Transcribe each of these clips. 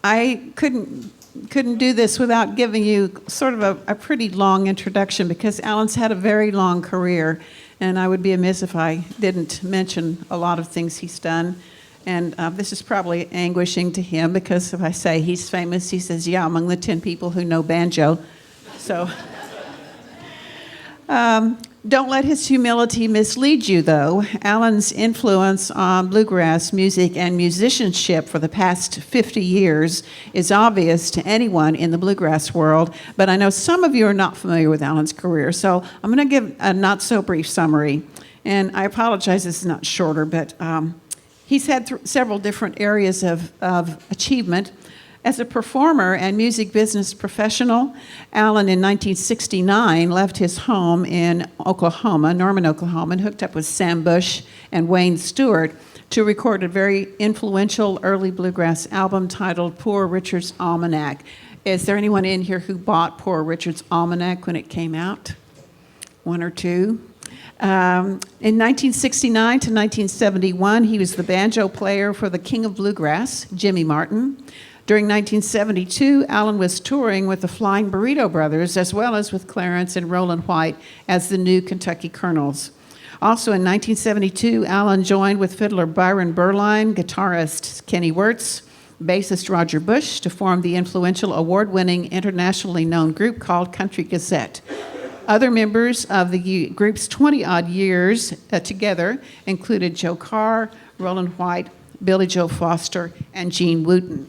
I couldn't do this without giving you sort of a pretty long introduction because Alan's had a very long career, and I would be amiss if I didn't mention a lot of things he's done. And this is probably anguishing to him because if I say he's famous, he says, yeah, among the 10 people who know banjo. So don't let his humility mislead you, though. Alan's influence on bluegrass music and musicianship for the past 50 years is obvious to anyone in the bluegrass world, but I know some of you are not familiar with Alan's career, so I'm going to give a not-so-brief summary. And I apologize, this is not shorter, but he's had several different areas of achievement. As a performer and music business professional, Alan in 1969 left his home in Oklahoma, Norman, Oklahoma, and hooked up with Sam Bush and Wayne Stewart to record a very influential early bluegrass album titled Poor Richard's Almanac. Is there anyone in here who bought Poor Richard's Almanac when it came out? One or two? In 1969 to 1971, he was the banjo player for the King of Bluegrass, Jimmy Martin. During 1972, Alan was touring with the Flying Burrito Brothers, as well as with Clarence and Roland White as the New Kentucky Colonels. Also in 1972, Alan joined with fiddler Byron Berline, guitarist Kenny Wirtz, bassist Roger Bush to form the influential award-winning internationally known group called Country Gazette. Other members of the group's 20-odd years together included Joe Carr, Roland White, Billy Joe Foster, and Gene Wooten.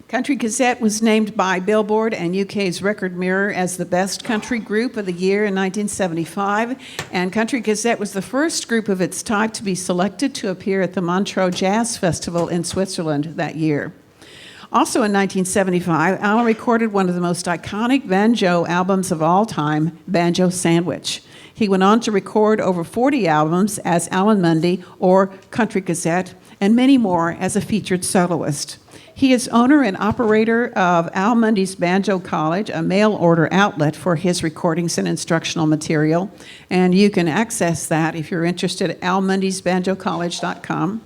Country Gazette was named by Billboard and UK's Record Mirror as the best country group of the year in 1975, and Country Gazette was the first group of its type to be selected to appear at the Montreux Jazz Festival in Switzerland that year. Also in 1975, Alan recorded one of the most iconic banjo albums of all time, Banjo Sandwich. He went on to record over 40 albums as Alan Munde or Country Gazette, and many more as a featured soloist. He is owner and operator of Al Munde's Banjo College, a mail-order outlet for his recordings and instructional material, and you can access that if you're interested at almundesbanjocollege.com.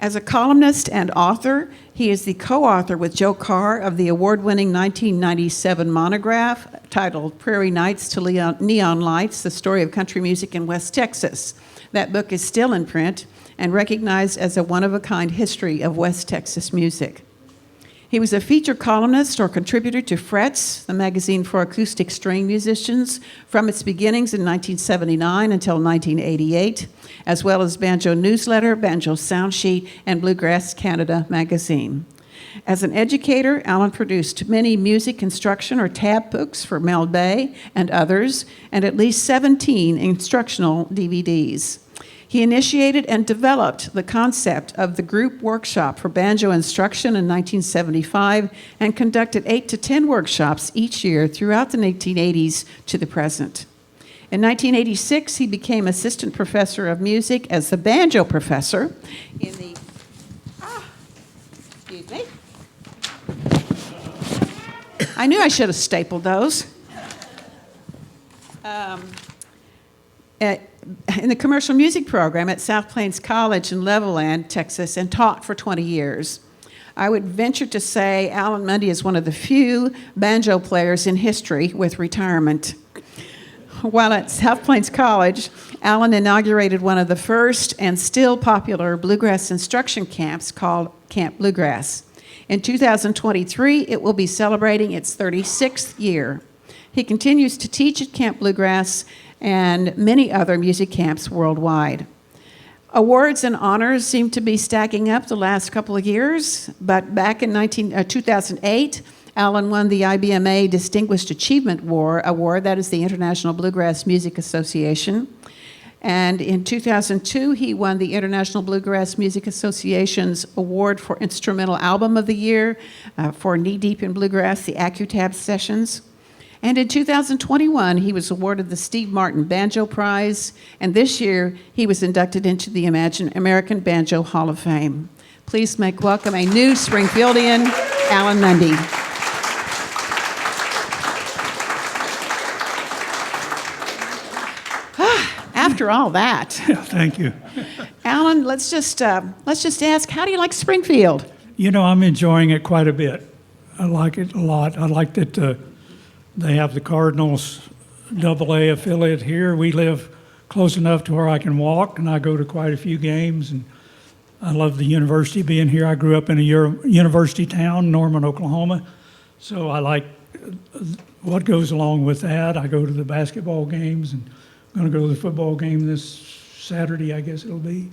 As a columnist and author, he is the co-author with Joe Carr of the award-winning 1997 monograph titled Prairie Nights to Neon Lights, The Story of Country Music in West Texas. That book is still in print and recognized as a one-of-a-kind history of West Texas music. He was a feature columnist or contributor to Frets, the magazine for acoustic string musicians, from its beginnings in 1979 until 1988, as well as Banjo Newsletter, Banjo Soundsheet, and Bluegrass Canada magazine. As an educator, Alan produced many music instruction or tab books for Mel Bay and others, and at least 17 instructional DVDs. He initiated and developed the concept of the group workshop for banjo instruction in 1975 and conducted 8 to 10 workshops each year throughout the 1980s to the present. In 1986, he became assistant professor of music as the banjo professor in the... excuse me. I knew I should have stapled those. In the commercial music program at South Plains College in Levelland, Texas, and taught for 20 years. I would venture to say Alan Munde is one of the few banjo players in history with retirement. While at South Plains College, Alan inaugurated one of the first and still popular bluegrass instruction camps called Camp Bluegrass. In 2023, it will be celebrating its 36th year. He continues to teach at Camp Bluegrass and many other music camps worldwide. Awards and honors seem to be stacking up the last couple of years, but back in 2008, Alan won the IBMA Distinguished Achievement Award, that is the International Bluegrass Music Association. And in 2002, he won the International Bluegrass Music Association's Award for Instrumental Album of the Year for Knee Deep in Bluegrass, the AccuTab Sessions. And in 2021, he was awarded the Steve Martin Banjo Prize, and this year he was inducted into the American Banjo Hall of Fame. Please make welcome a new Springfieldian, Alan Munde. After all that, Yeah, thank you. Alan, let's just ask, how do you like Springfield? I'm enjoying it quite a bit. I like it a lot. I like that they have the Cardinals AA affiliate here. We live close enough to where I can walk, and I go to quite a few games. And I love the university being here. I grew up in a university town, Norman, Oklahoma. So I like what goes along with that. I go to the basketball games, and I'm going to go to the football game this Saturday, I guess it'll be.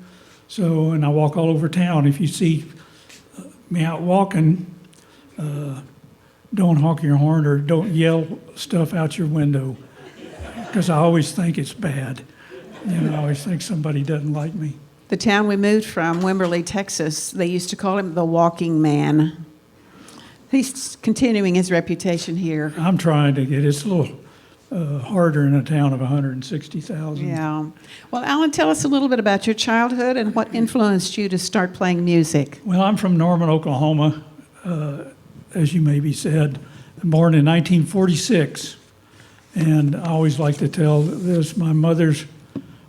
So, and I walk all over town. If you see me out walking, don't honk your horn or don't yell stuff out your window, because I always think it's bad. I always think somebody doesn't like me. The town we moved from, Wimberley, Texas, they used to call him the walking man. He's continuing his reputation here. I'm trying to get it's a little harder in a town of 160,000. Yeah. Well, Alan, tell us a little bit about your childhood and what influenced you to start playing music. Well, I'm from Norman, Oklahoma, as you maybe said. I'm born in 1946, and I always like to tell this. My mother's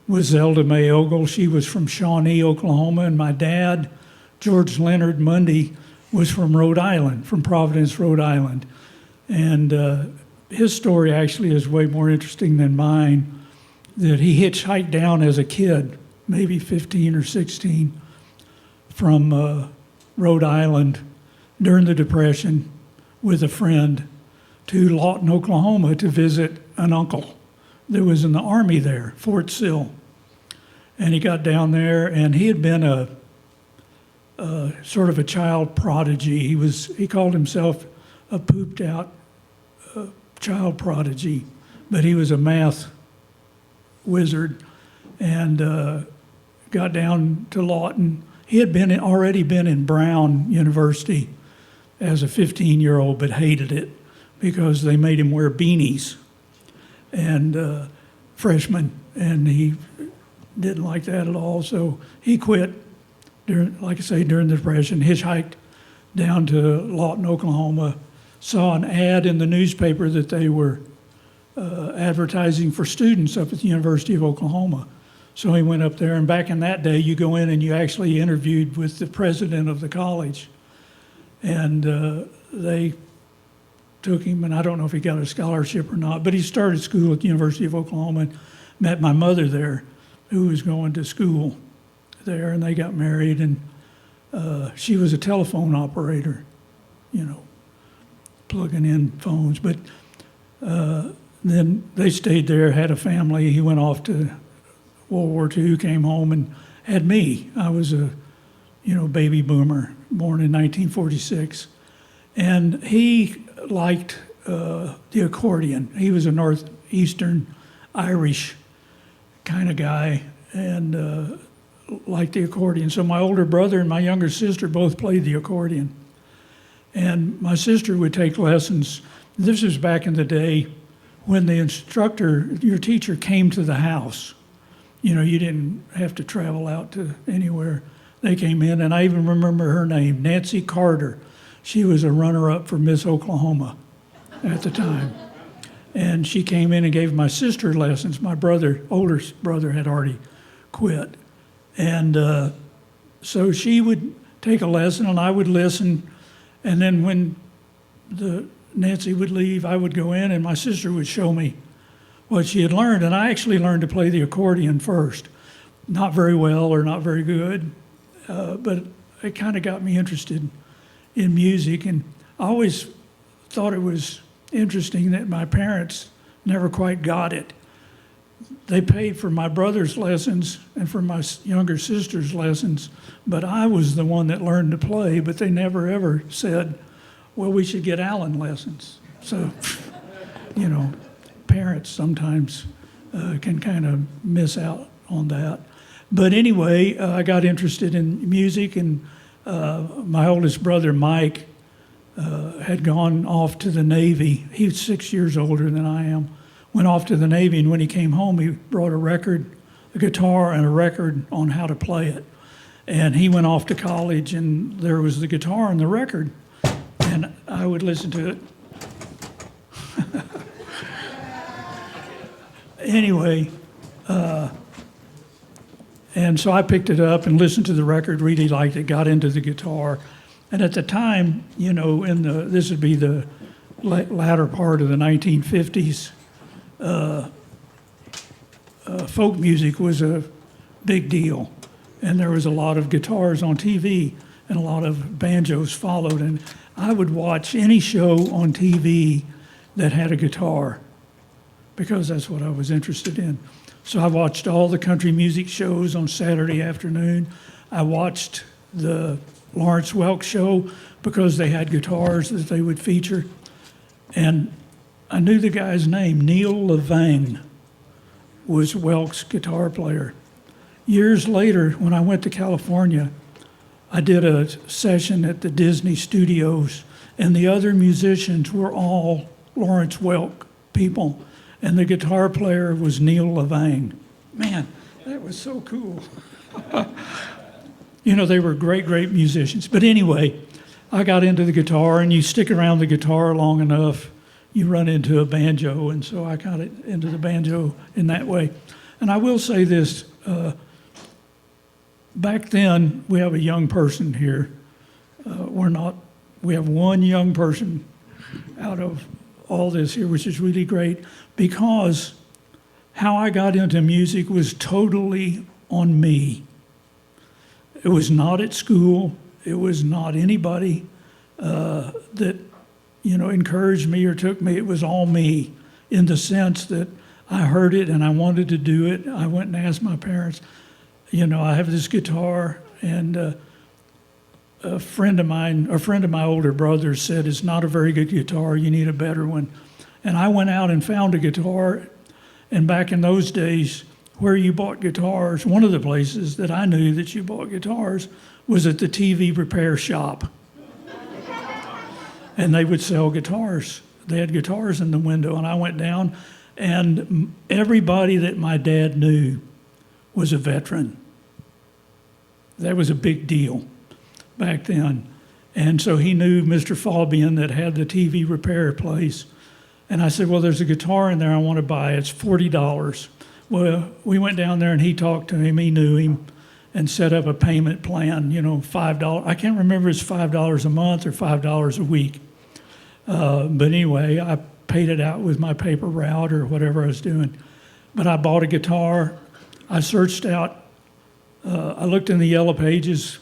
was Zelda Mae Ogle. She was from Shawnee, Oklahoma, and my dad, George Leonard Munde, was from Rhode Island, from Providence, Rhode Island. And his story actually is way more interesting than mine, that he hitchhiked down as a kid, maybe 15 or 16, from Rhode Island during the Depression with a friend to Lawton, Oklahoma to visit an uncle that was in the Army there, Fort Sill. And he got down there, and he had been a sort of a child prodigy. He called himself a pooped out child prodigy, but he was a math wizard, and got down to Lawton. He had already been in Brown University as a 15-year-old, but hated it because they made him wear beanies and freshman, and he didn't like that at all. So he quit during the Depression, hitchhiked down to Lawton, Oklahoma, saw an ad in the newspaper that they were advertising for students up at the University of Oklahoma. So he went up there, and back in that day, you go in and you actually interviewed with the president of the college. And they took him, and I don't know if he got a scholarship or not, but he started school at the University of Oklahoma and met my mother there, who was going to school there, and they got married, and she was a telephone operator, plugging in phones. But then they stayed there, had a family. He went off to World War II, came home and had me. I was a, baby boomer, born in 1946. And he liked the accordion. He was a Northeastern Irish kind of guy, and liked the accordion. So my older brother and my younger sister both played the accordion. And my sister would take lessons. This was back in the day when the instructor, your teacher, came to the house. You didn't have to travel out to anywhere. They came in, and I even remember her name, Nancy Carter. She was a runner-up for Miss Oklahoma at the time. And she came in and gave my sister lessons. My older brother had already quit. And so she would take a lesson, and I would listen. And then when Nancy would leave, I would go in, and my sister would show me what she had learned. And I actually learned to play the accordion first. Not very well or not very good, but it kind of got me interested in music. And I always thought it was interesting that my parents never quite got it. They paid for my brother's lessons and for my younger sister's lessons, but I was the one that learned to play, but they never ever said, well, we should get Alan lessons. So, parents sometimes can kind of miss out on that. But anyway, I got interested in music, and my oldest brother, Mike, had gone off to the Navy. He was 6 years older than I am. Went off to the Navy, and when he came home, he brought a guitar and a record on how to play it. And he went off to college, and there was the guitar and the record, and I would listen to it. Anyway, and so I picked it up and listened to the record, really liked it, got into the guitar. And at the time, this would be the latter part of the 1950s, folk music was a big deal. And there was a lot of guitars on TV and a lot of banjos followed. And I would watch any show on TV that had a guitar because that's what I was interested in. So I watched all the country music shows on Saturday afternoon. I watched the Lawrence Welk show because they had guitars that they would feature. And I knew the guy's name. Neil Levang was Welk's guitar player. Years later, when I went to California, I did a session at the Disney Studios, and the other musicians were all Lawrence Welk people, and the guitar player was Neil Levang. Man, that was so cool. They were great, great musicians. But anyway, I got into the guitar, and you stick around the guitar long enough, you run into a banjo, and so I got into the banjo in that way. And I will say this, back then, we have a young person here. We have one young person out of all this here, which is really great, because how I got into music was totally on me. It was not at school. It was not anybody that, encouraged me or took me. It was all me in the sense that I heard it and I wanted to do it. I went and asked my parents, I have this guitar, and a friend of my older brother said, it's not a very good guitar, you need a better one. And I went out and found a guitar, and back in those days, where you bought guitars, one of the places that I knew that you bought guitars was at the TV repair shop. And they would sell guitars. They had guitars in the window, and I went down, and everybody that my dad knew was a veteran. That was a big deal back then. And so he knew Mr. Fabian that had the TV repair place. And I said, well, there's a guitar in there I want to buy. It's $40. Well, we went down there and he talked to him. He knew him and set up a payment plan, $5. I can't remember if it's $5 a month or $5 a week. But anyway, I paid it out with my paper route or whatever I was doing. But I bought a guitar. I searched out, I looked in the yellow pages.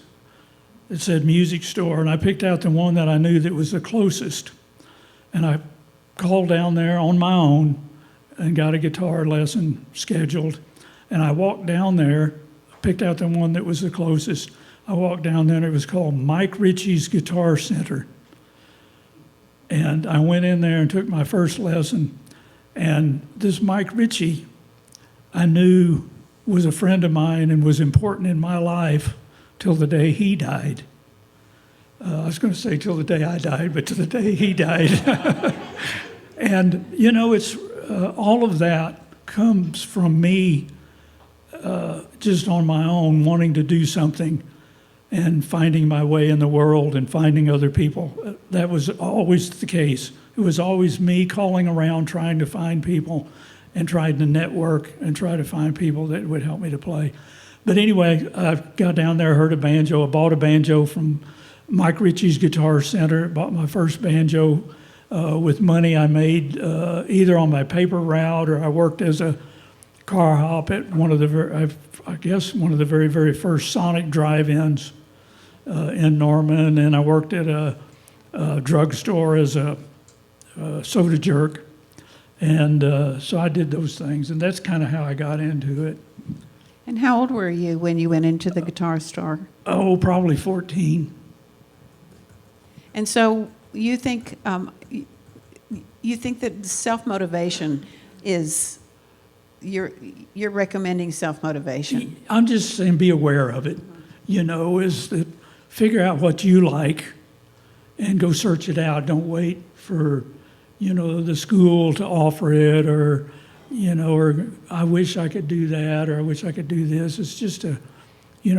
It said music store, and I picked out the one that I knew that was the closest. And I called down there on my own and got a guitar lesson scheduled. And I walked down there, picked out the one that was the closest. I walked down there, and it was called Mike Ritchie's Guitar Center. And I went in there and took my first lesson. And this Mike Ritchie, I knew was a friend of mine and was important in my life till the day he died. I was going to say till the day I died, but till the day he died. And, it's all of that comes from me just on my own, wanting to do something and finding my way in the world and finding other people. That was always the case. It was always me calling around, trying to find people and trying to network and try to find people that would help me to play. But anyway, I got down there, heard a banjo. I bought a banjo from Mike Ritchie's Guitar Center. Bought my first banjo with money I made either on my paper route or I worked as a car hop at one of the very, very first Sonic drive-ins in Norman. And I worked at a drugstore as a soda jerk. And so I did those things, and that's kind of how I got into it. And how old were you when you went into the guitar store? Oh, probably 14. And so you think that self-motivation is, you're recommending self-motivation? I'm just saying be aware of it, is that figure out what you like and go search it out. Don't wait for, the school to offer it or I wish I could do that or I wish I could do this. It's just to,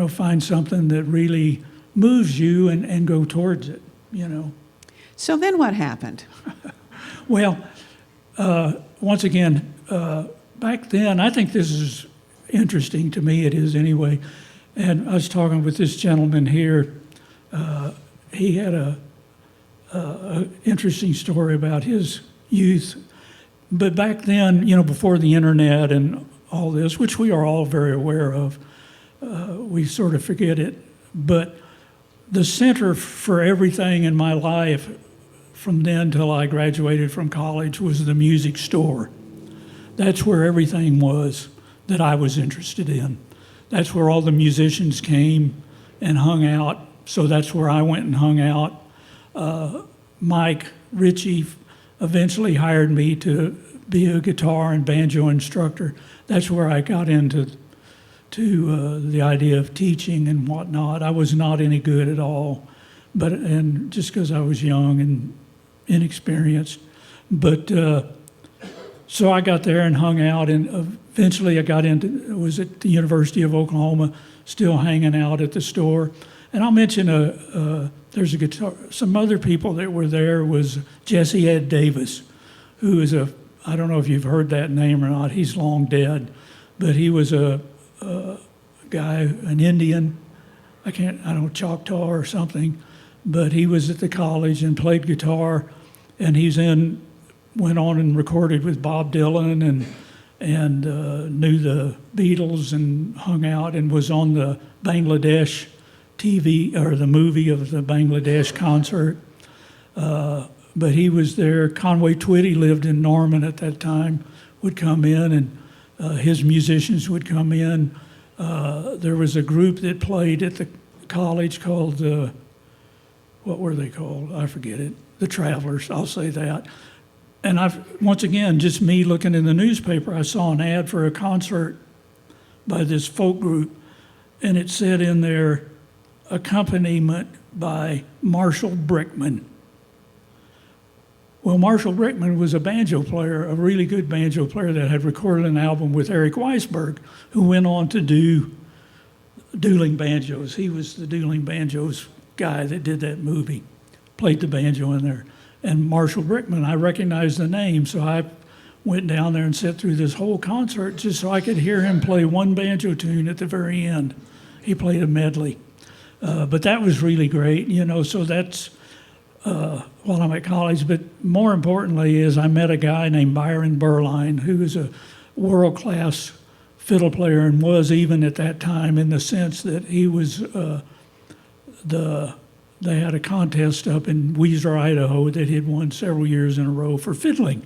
find something that really moves you and go towards it, So then what happened? Well, once again, back then, I think this is interesting to me. It is anyway. And I was talking with this gentleman here he had a interesting story about his youth. But back then, before the internet and all this, which we are all very aware of, we sort of forget it. But the center for everything in my life from then till I graduated from college was the music store. That's where everything was that I was interested in. That's where all the musicians came and hung out. So that's where I went and hung out. Mike Ritchie eventually hired me to be a guitar and banjo instructor. That's where I got into the idea of teaching and whatnot. I was not any good at all, and just because I was young and inexperienced. But so I got there and hung out, and eventually was at the University of Oklahoma, still hanging out at the store. And I'll mention there's a guitar. Some other people that were there was Jesse Ed Davis, who is I don't know if you've heard that name or not. He's long dead, but he was a guy, an Indian. I don't know, Choctaw or something, but he was at the college and played guitar, and went on and recorded with Bob Dylan and knew the Beatles and hung out and was on the Bangladesh TV or the movie of the Bangladesh concert. But he was there. Conway Twitty lived in Norman at that time, would come in, and his musicians would come in. There was a group that played at the college called, what were they called? I forget it. The Travelers, I'll say that. And once again, just me looking in the newspaper, I saw an ad for a concert by this folk group, and it said in there, accompaniment by Marshall Brickman. Well, Marshall Brickman was a banjo player, a really good banjo player that had recorded an album with Eric Weisberg, who went on to do dueling banjos. He was the dueling banjos guy that did that movie, played the banjo in there. And Marshall Brickman, I recognized the name, so I went down there and sat through this whole concert just so I could hear him play one banjo tune at the very end. He played a medley. But that was really great, so that's while I'm at college. But more importantly is I met a guy named Byron Berline, who is a world-class fiddle player and was even at that time, in the sense that he was they had a contest up in Weiser, Idaho that he'd won several years in a row for fiddling.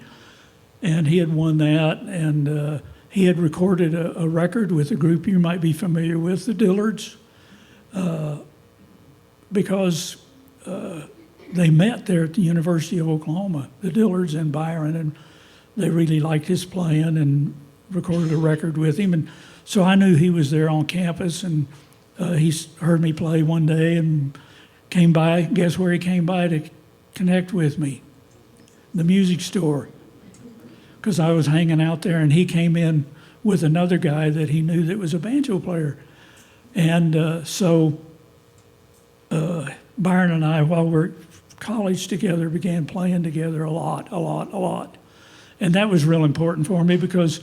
And he had won that, and he had recorded a record with a group you might be familiar with, the Dillards, because they met there at the University of Oklahoma, the Dillards and Byron, and they really liked his playing and recorded a record with him. And so I knew he was there on campus, and he heard me play one day and came by. Guess where he came by to connect with me? The music store, because I was hanging out there, and he came in with another guy that he knew that was a banjo player. And so Byron and I, while we're at college together, began playing together a lot. And that was real important for me, because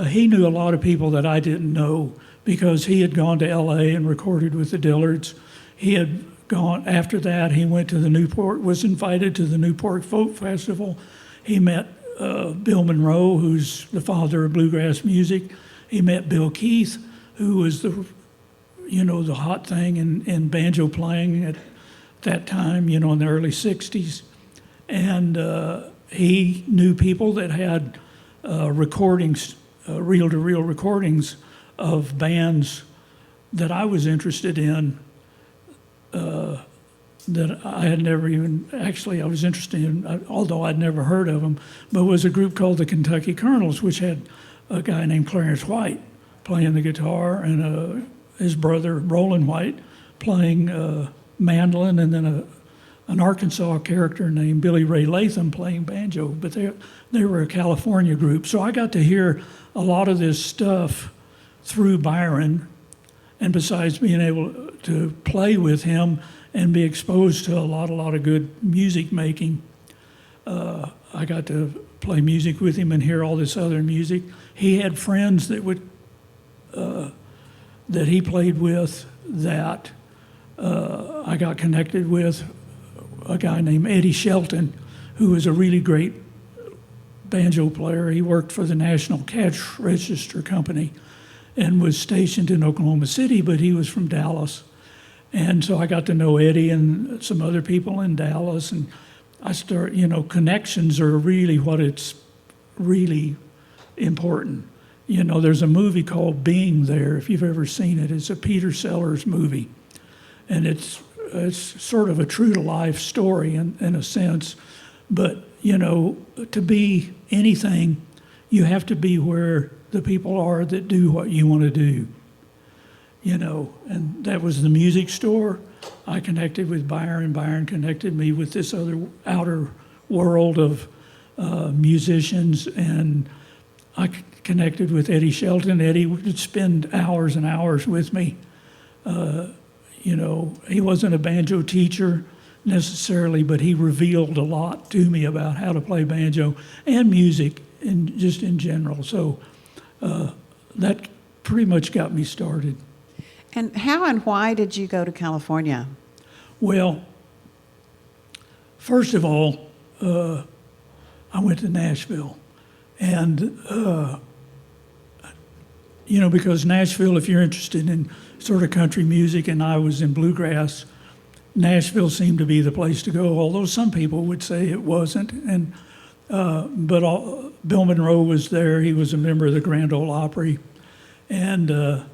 he knew a lot of people that I didn't know, because he had gone to L.A. and recorded with the Dillards. He had gone, after that, he went to the Newport, was invited to the Newport Folk Festival. He met Bill Monroe, who's the father of bluegrass music. He met Bill Keith, who was the hot thing in banjo playing at that time, in the early 60s. And he knew people that had recordings, reel-to-reel recordings of bands that I was interested in, that I had never even, actually I was interested in, although I'd never heard of them, but was a group called the Kentucky Colonels, which had a guy named Clarence White playing the guitar, and his brother Roland White playing mandolin, and then an Arkansas character named Billy Ray Latham playing banjo. But they were a California group. So I got to hear a lot of this stuff through Byron, and besides being able to play with him and be exposed to a lot of good music making, I got to play music with him and hear all this other music. He had friends that he played with that I got connected with a guy named Eddie Shelton, who was a really great banjo player. He worked for the National Cash Register Company and was stationed in Oklahoma City, but he was from Dallas. And so I got to know Eddie and some other people in Dallas, and connections are really what it's really important. There's a movie called Being There, if you've ever seen it. It's a Peter Sellers movie, and it's sort of a true-to-life story in a sense. But, to be anything, you have to be where the people are that do what you want to do. And that was the music store. I connected with Byron. Byron connected me with this other outer world of musicians, and I connected with Eddie Shelton. Eddie would spend hours and hours with me. He wasn't a banjo teacher necessarily, but he revealed a lot to me about how to play banjo and music just in general. So that pretty much got me started. And how and why did you go to California? Well, first of all, I went to Nashville. And, because Nashville, if you're interested in sort of country music, and I was in bluegrass, Nashville seemed to be the place to go, although some people would say it wasn't. And Bill Monroe was there. He was a member of the Grand Ole Opry. And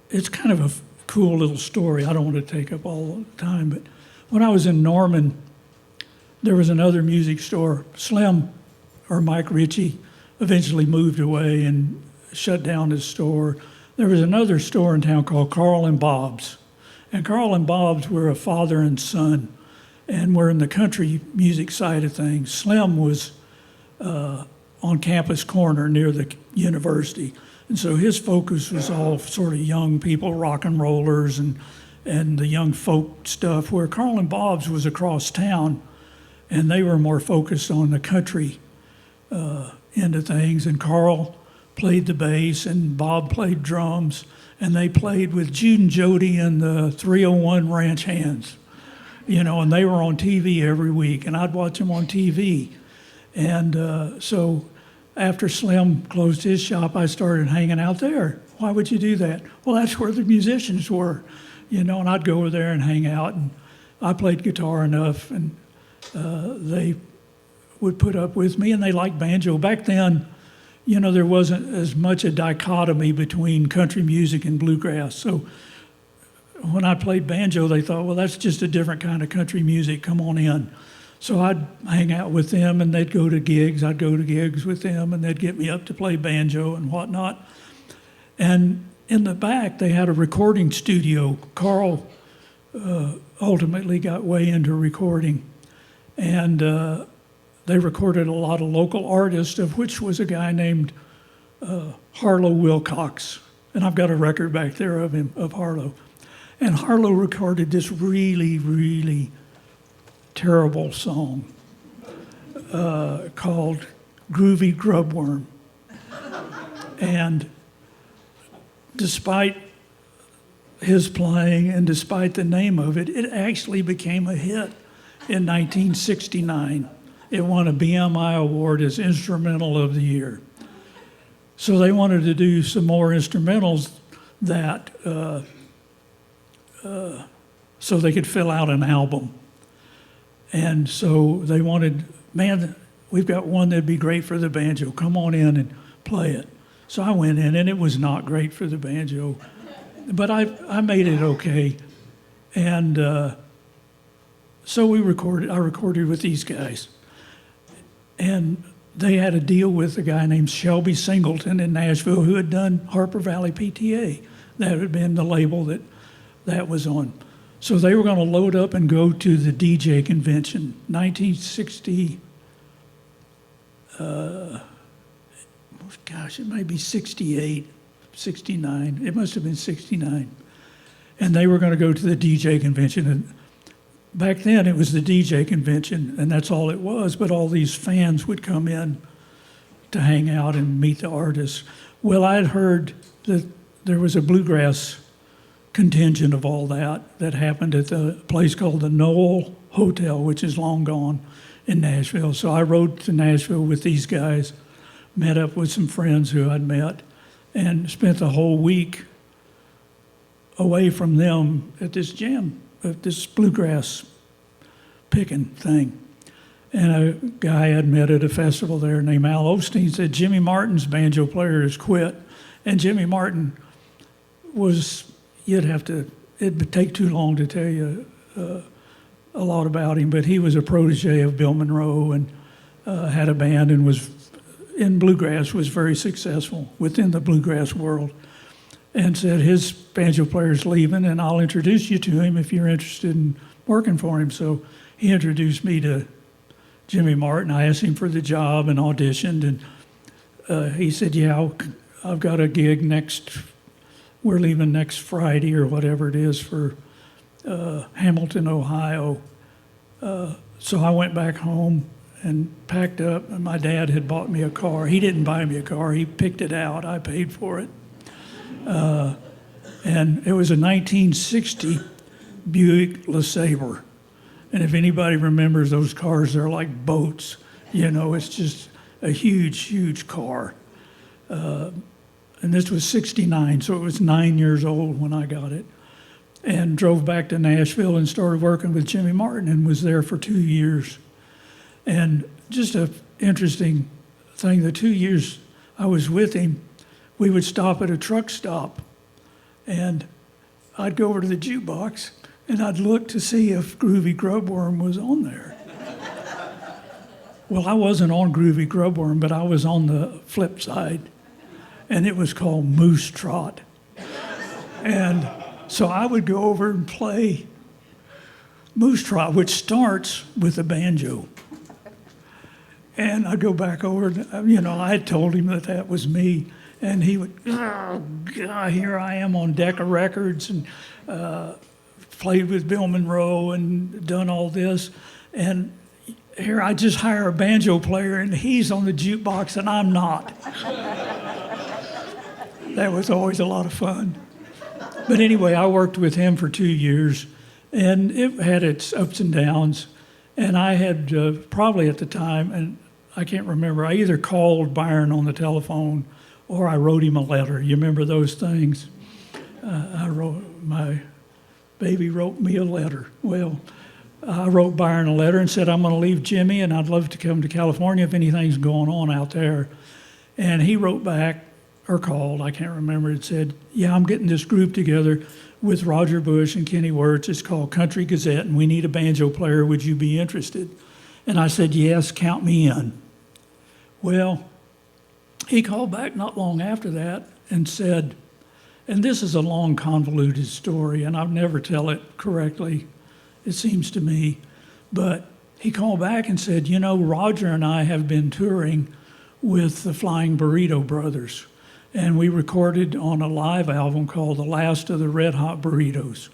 it's kind of a cool little story. I don't want to take up all the time, but when I was in Norman, there was another music store. Slim, or Mike Ritchie, eventually moved away and shut down his store. There was another store in town called Carl and Bob's. And Carl and Bob's were a father and son, and were in the country music side of things. Slim was on Campus Corner near the university. And so his focus was all sort of young people, rock and rollers, and the young folk stuff, where Carl and Bob's was across town, and they were more focused on the country end of things. And Carl played the bass, and Bob played drums, and they played with Jude and Jody and the 301 Ranch Hands, and they were on TV every week, and I'd watch them on TV. And so after Slim closed his shop, I started hanging out there. Why would you do that? Well, that's where the musicians were, and I'd go over there and hang out, and I played guitar enough, and they would put up with me, and they liked banjo. Back then, there wasn't as much a dichotomy between country music and bluegrass. So when I played banjo, they thought, well, that's just a different kind of country music. Come on in. So I'd hang out with them, and they'd go to gigs. I'd go to gigs with them, and they'd get me up to play banjo and whatnot. And in the back, they had a recording studio. Carl ultimately got way into recording. And they recorded a lot of local artists, of which was a guy named Harlow Wilcox. And I've got a record back there of him, of Harlow. And Harlow recorded this really, really terrible song called Groovy Grubworm. And despite his playing and despite the name of it, it actually became a hit in 1969. It won a BMI award as Instrumental of the Year. So they wanted to do some more instrumentals that so they could fill out an album. And so they wanted, man, we've got one that'd be great for the banjo. Come on in and play it. So I went in, and it was not great for the banjo, but I made it okay. And so I recorded with these guys. And they had a deal with a guy named Shelby Singleton in Nashville, who had done Harper Valley PTA. That had been the label that was on. So they were going to load up and go to the DJ convention, 1960, gosh, it might be 68, 69. It must have been 69. And they were going to go to the DJ convention. And back then, it was the DJ convention, and that's all it was. But all these fans would come in to hang out and meet the artists. Well, I'd heard that there was a bluegrass contingent of all that happened at the place called the Knoll Hotel, which is long gone in Nashville. So I rode to Nashville with these guys, met up with some friends who I'd met, and spent the whole week away from them at this jam, at this bluegrass picking thing. And a guy I'd met at a festival there named Al Osteen said, Jimmy Martin's banjo player has quit. And Jimmy Martin was, it would take too long to tell you a lot about him, but he was a protege of Bill Monroe and had a band and was in bluegrass, was very successful within the bluegrass world, and said his banjo player's leaving and I'll introduce you to him if you're interested in working for him. So he introduced me to Jimmy Martin. I asked him for the job and auditioned, and he said, yeah, I've got a gig we're leaving next Friday or whatever it is for Hamilton, Ohio. So I went back home and packed up, and my dad had bought me a car. He didn't buy me a car, he picked it out, I paid for it. And it was a 1960 Buick LeSabre. And if anybody remembers those cars, they're like boats. It's just a huge, huge car. And this was 69, so it was 9 years old when I got it. And drove back to Nashville and started working with Jimmy Martin and was there for 2 years. And just an interesting thing, the 2 years I was with him, we would stop at a truck stop and I'd go over to the jukebox and I'd look to see if Groovy Grubworm was on there. Well, I wasn't on Groovy Grubworm, but I was on the flip side, and it was called Moose Trot. And so I would go over and play Moose Trot, which starts with a banjo. And I'd go back over, I had told him that was me, and he would, oh, God, here I am on Decca Records, and played with Bill Monroe and done all this. And here I just hire a banjo player, and he's on the jukebox, and I'm not. That was always a lot of fun. But anyway, I worked with him for 2 years, and it had its ups and downs. And I had probably at the time, and I can't remember, I either called Byron on the telephone or I wrote him a letter. You remember those things? My baby wrote me a letter. Well, I wrote Byron a letter and said, I'm going to leave Jimmy and I'd love to come to California if anything's going on out there. And he wrote back, or called, I can't remember, it said, yeah, I'm getting this group together with Roger Bush and Kenny Wirtz. It's called Country Gazette, and we need a banjo player. Would you be interested? And I said, yes, count me in. Well, he called back not long after that and said, and this is a long, convoluted story, and I'll never tell it correctly, it seems to me, but he called back and said, Roger and I have been touring with the Flying Burrito Brothers, and we recorded on a live album called The Last of the Red Hot Burritos.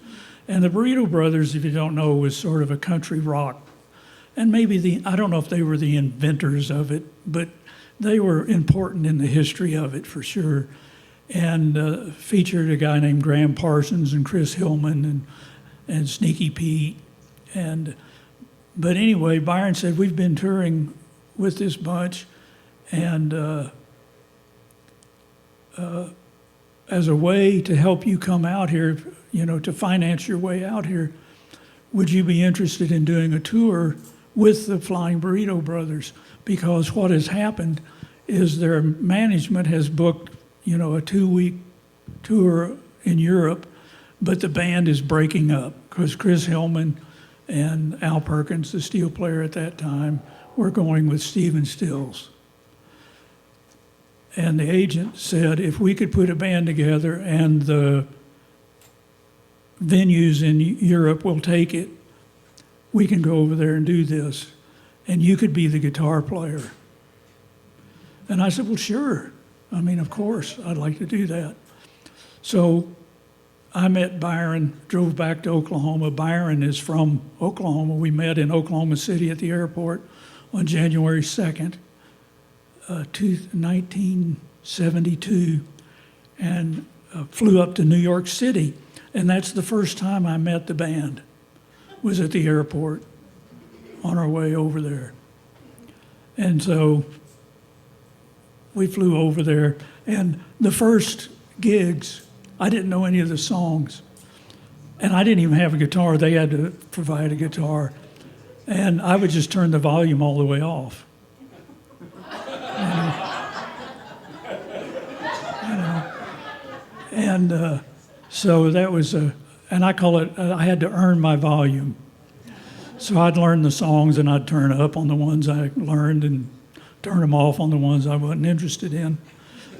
And the Burrito Brothers, if you don't know, was sort of a country rock. And maybe I don't know if they were the inventors of it, but they were important in the history of it for sure. And featured a guy named Graham Parsons and Chris Hillman and Sneaky Pete. But anyway, Byron said, we've been touring with this bunch, and as a way to help you come out here, to finance your way out here, would you be interested in doing a tour with the Flying Burrito Brothers? Because what has happened is their management has booked, a 2-week tour in Europe, but the band is breaking up because Chris Hillman and Al Perkins, the steel player at that time, were going with Stephen Stills. And the agent said, if we could put a band together and the venues in Europe will take it, we can go over there and do this. And you could be the guitar player. And I said, well, sure. Of course, I'd like to do that. So I met Byron, drove back to Oklahoma. Byron is from Oklahoma. We met in Oklahoma City at the airport on January 2nd. 1972, and flew up to New York City. And that's the first time I met the band, was at the airport on our way over there. And so we flew over there, and the first gigs, I didn't know any of the songs. And I didn't even have a guitar. They had to provide a guitar. And I would just turn the volume all the way off. And so that was and I call it, I had to earn my volume. So I'd learn the songs and I'd turn up on the ones I learned and turn them off on the ones I wasn't interested in.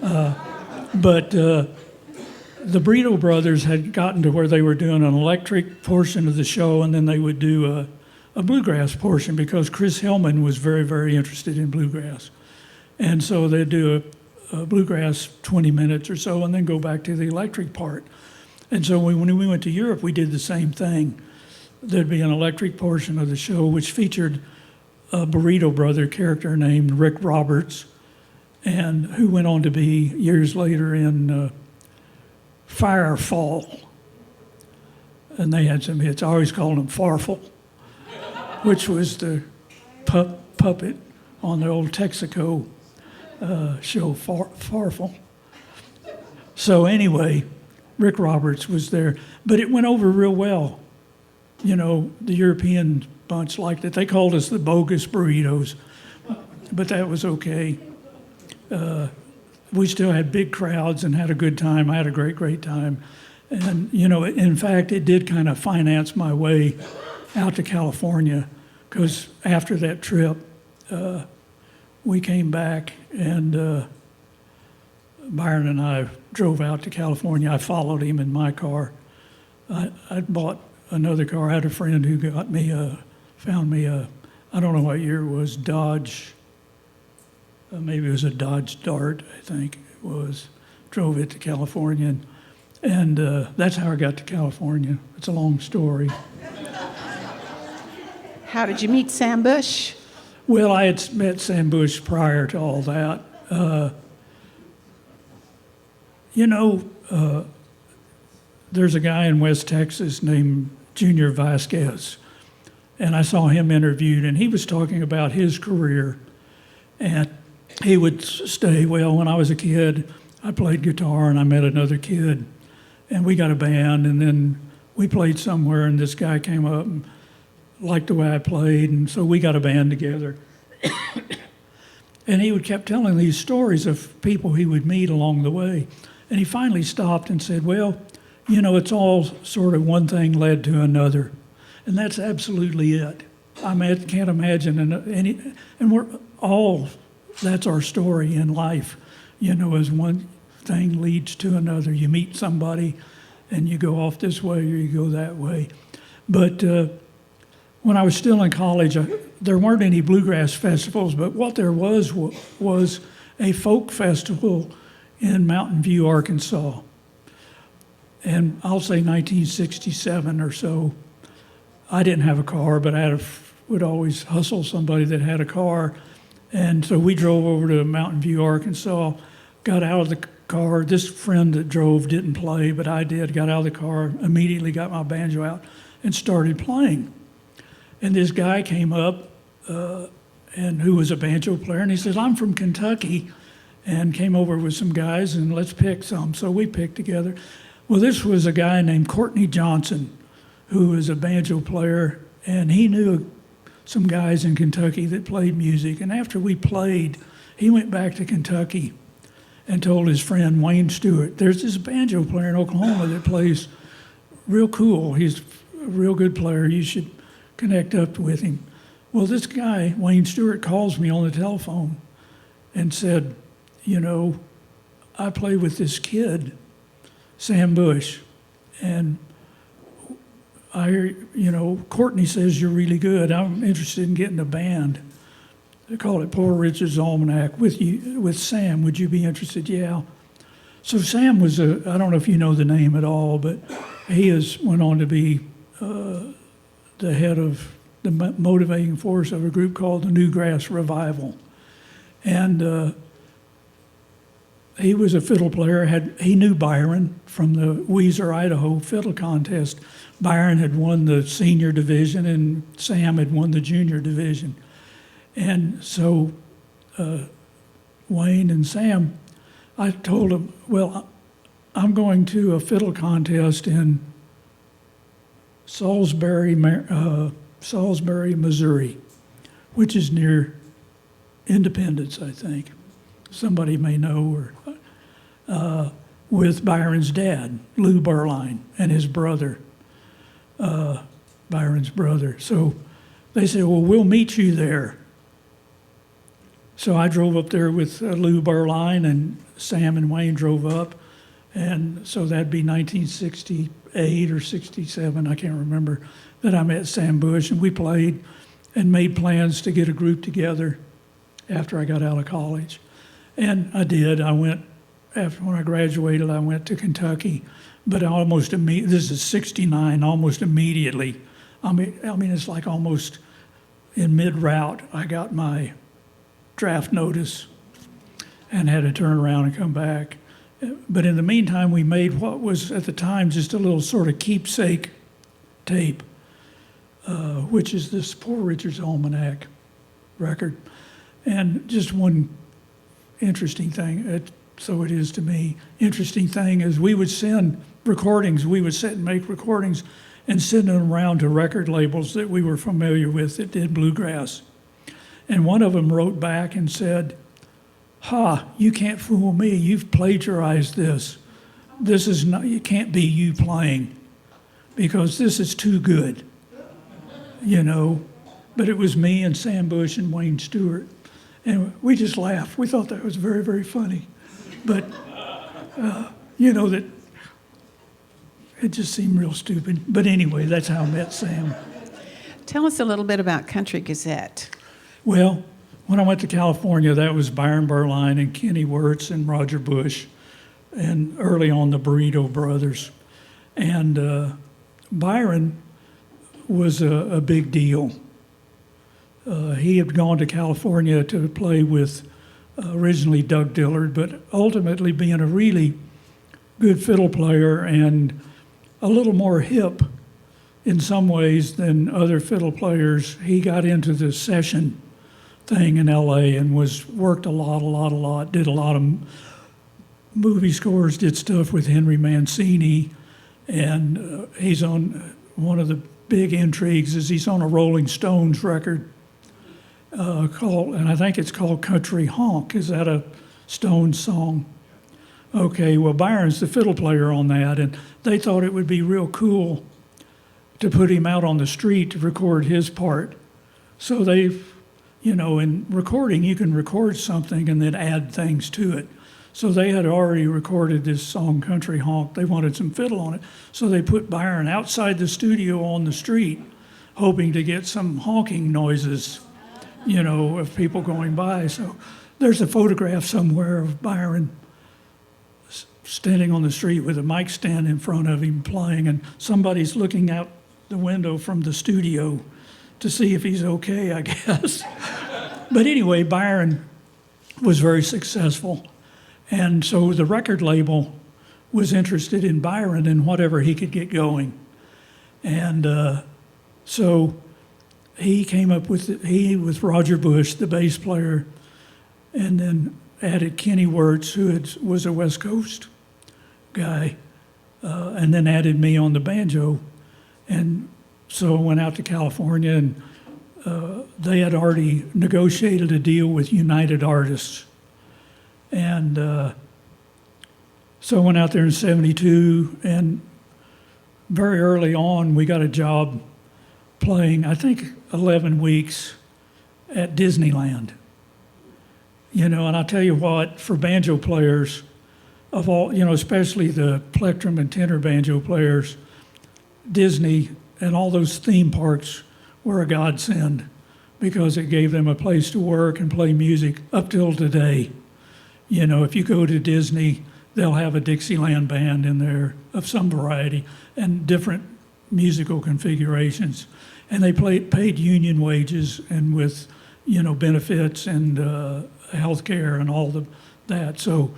But the Brito brothers had gotten to where they were doing an electric portion of the show, and then they would do a bluegrass portion because Chris Hillman was very, very interested in bluegrass. And so they'd do a bluegrass 20 minutes or so and then go back to the electric part. And so when we went to Europe, we did the same thing. There'd be an electric portion of the show which featured a Burrito brother character named Rick Roberts, and who went on to be years later in Firefall. And they had some hits. I always called him Farfel, which was the puppet on the old Texaco show, Farfel. So anyway, Rick Roberts was there, but it went over real well. You know, the European bunch liked it. They called us the bogus burritos, but that was okay. We still had big crowds and had a good time. I had a great, great time. And, you know, in fact, it did kind of finance my way out to California, because after that trip, we came back, and Byron and I drove out to California. I followed him in my car. I bought another car. I had a friend who found me a, I don't know what year it was, Dodge, maybe it was a Dodge Dart, I think it was. Drove it to California, and that's how I got to California. It's a long story. How did you meet Sam Bush? Well, I had met Sam Bush prior to all that. You know, there's a guy in West Texas named Junior Vasquez, and I saw him interviewed, and he was talking about his career. And he would say, well, when I was a kid, I played guitar, and I met another kid, and we got a band, and then we played somewhere, and this guy came up and liked the way I played, and so we got a band together. And he would kept telling these stories of people he would meet along the way. And he finally stopped and said, well, you know, it's all sort of one thing led to another. And that's absolutely it. I can't imagine any, and we're all, that's our story in life, you know, as one thing leads to another. You meet somebody and you go off this way or you go that way. But when I was still in college, there weren't any bluegrass festivals, but what there was a folk festival in Mountain View, Arkansas. And I'll say 1967 or so. I didn't have a car, but I would always hustle somebody that had a car. And so we drove over to Mountain View, Arkansas, got out of the car. This friend that drove didn't play, but I did. Got out of the car, immediately got my banjo out and started playing. And this guy came up, and who was a banjo player, and he says, I'm from Kentucky, and came over with some guys, and let's pick some. So we picked together. Well, this was a guy named Courtney Johnson, who was a banjo player, and he knew some guys in Kentucky that played music. And after we played, he went back to Kentucky and told his friend Wayne Stewart, there's this banjo player in Oklahoma that plays real cool. He's a real good player. You should connect up with him. Well, this guy, Wayne Stewart, calls me on the telephone and said, you know, I play with this kid, Sam Bush, and Courtney says you're really good. I'm interested in getting a band. They call it Poor Richard's Almanac with Sam. Would you be interested? Yeah. So Sam was I don't know if you know the name at all, but he went on to be the head of the motivating force of a group called the Newgrass Revival. And he was a fiddle player. He knew Byron from the Weiser, Idaho fiddle contest. Byron had won the senior division, and Sam had won the junior division. And so Wayne and Sam, I told them, well, I'm going to a fiddle contest in Salisbury, Missouri, which is near Independence, I think. Somebody may know, or with Byron's dad, Lou Berline, and his brother, Byron's brother. So they said, well, we'll meet you there. So I drove up there with Lou Berline, and Sam and Wayne drove up. And so that'd be 1968 or 67, I can't remember, that I met Sam Bush, and we played and made plans to get a group together after I got out of college. And I did. I went, when I graduated, I went to Kentucky, but this is 69, almost immediately. I mean, it's like almost in mid-route, I got my draft notice and had to turn around and come back. But in the meantime, we made what was at the time just a little sort of keepsake tape, which is this Poor Richard's Almanac record. And just one interesting thing, so it is to me, interesting thing is we would send recordings, we would sit and make recordings and send them around to record labels that we were familiar with that did bluegrass. And one of them wrote back and said, "Ha, you can't fool me. You've plagiarized this. This is not, it can't be you playing because this is too good," you know. But it was me and Sam Bush and Wayne Stewart. And we just laughed. We thought that was very, very funny. But, you know, that it just seemed real stupid. But anyway, that's how I met Sam. Tell us a little bit about Country Gazette. Well, when I went to California, that was Byron Berline and Kenny Wirtz and Roger Bush, and early on the Burrito Brothers. And Byron was a big deal. He had gone to California to play with originally Doug Dillard, but ultimately being a really good fiddle player and a little more hip in some ways than other fiddle players, he got into the session thing in LA and worked a lot, did a lot of movie scores, did stuff with Henry Mancini, and he's on, one of the big intrigues is he's on a Rolling Stones record called, and I think it's called Country Honk. Is that a Stones song? Okay, well, Byron's the fiddle player on that, and they thought it would be real cool to put him out on the street to record his part. So they, you know, in recording, you can record something and then add things to it. So they had already recorded this song, Country Honk. They wanted some fiddle on it. So they put Byron outside the studio on the street, hoping to get some honking noises, you know, of people going by. So there's a photograph somewhere of Byron standing on the street with a mic stand in front of him playing, and somebody's looking out the window from the studio to see if he's okay, I guess. But anyway, Byron was very successful. And so the record label was interested in Byron and whatever he could get going. And so he came up with Roger Bush, the bass player, and then added Kenny Wirtz, who was a West Coast guy, and then added me on the banjo. And so I went out to California, and they had already negotiated a deal with United Artists. And so I went out there in 72, and very early on, we got a job playing, I think, 11 weeks at Disneyland. You know, and I'll tell you what, for banjo players, of all, you know, especially the plectrum and tenor banjo players, Disney and all those theme parks were a godsend because it gave them a place to work and play music up till today. You know, if you go to Disney, they'll have a Dixieland band in there of some variety and different musical configurations. And they paid union wages and with, you know, benefits and health care and all that. So,